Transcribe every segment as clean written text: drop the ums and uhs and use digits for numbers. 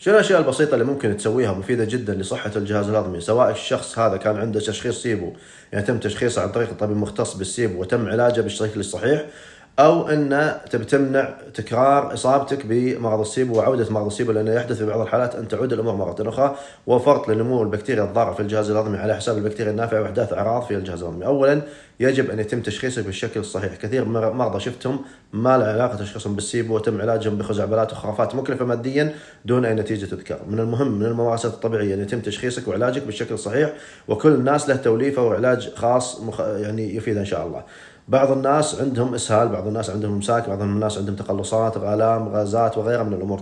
شو الأشياء البسيطة اللي ممكن تسويها مفيدة جدا لصحة الجهاز الهضمي، سواء الشخص هذا كان عنده تشخيص سيبو يتم تشخيصه عن طريق الطبيب المختص بالسيبو وتم علاجه بالشكل الصحيح، أو أن تبي تمنع تكرار إصابتك بمرض السيبو وعودة مرض السيبو، لأنه يحدث في بعض الحالات أن تعود الأمور مرة أخرى، وفرط لنمو البكتيريا الضارة في الجهاز الهضمي على حساب البكتيريا النافعة وإحداث أعراض في الجهاز الهضمي. أولا يجب أن يتم تشخيصك بالشكل الصحيح. كثير من مرضى شفتهم ما له علاقة تشخيصهم بالسيبو وتم علاجهم بخزعبلات وخرافات مكلفة ماديا دون أي نتيجة تذكر. من المهم من الممارسات الطبيعية أن يتم تشخيصك وعلاجك بالشكل الصحيح، وكل الناس له توليفة وعلاج خاص يعني يفيد إن شاء الله. بعض الناس عندهم إسهال، بعض الناس عندهم إمساك، بعض الناس عندهم تقلصات، آلام، غازات وغيرها من الأمور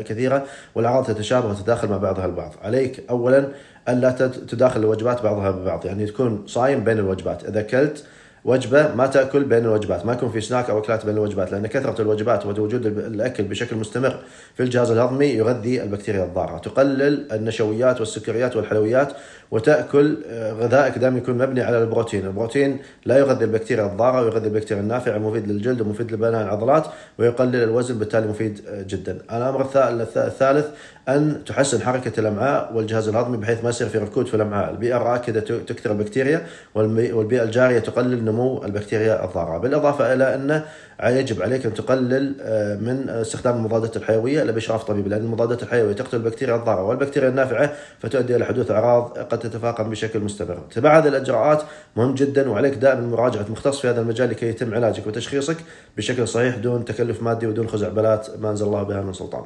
كثيرة، والأعراض تتشابه وتتداخل مع بعضها البعض. عليك أولا ألا تداخل الوجبات بعضها ببعض، يعني تكون صايم بين الوجبات. إذا أكلت وجبة ما تأكل بين الوجبات، ما يكون في سناك أو أكلات بين الوجبات، لأن كثرة الوجبات ووجود الأكل بشكل مستمر في الجهاز الهضمي يغذي البكتيريا الضارة. تقلل النشويات والسكريات والحلويات، وتأكل غذائك دائما يكون مبني على البروتين. البروتين لا يغذي البكتيريا الضارة ويغذي البكتيريا النافعة، مفيد للجلد ومفيد لبناء العضلات ويقلل الوزن، بالتالي مفيد جدا. الأمر الثالث أن تحسن حركة الأمعاء والجهاز الهضمي بحيث ما يصير في ركود في الأمعاء. البيئة الراكدة تكثر البكتيريا، والبيئة الجارية تقلل نمو البكتيريا الضارة. بالإضافة إلى أن يجب عليك أن تقلل من استخدام المضادات الحيوية إلا بإشراف طبيب، لأن المضادات الحيوية تقتل البكتيريا الضارة والبكتيريا النافعة، فتؤدي إلى حدوث أعراض قد تتفاقم بشكل مستمر. اتباع هذه الإجراءات مهم جدا، وعليك دائما مراجعة مختص في هذا المجال لكي يتم علاجك وتشخيصك بشكل صحيح دون تكلف مادي ودون خزعبلات ما أنزل الله بها من سلطان.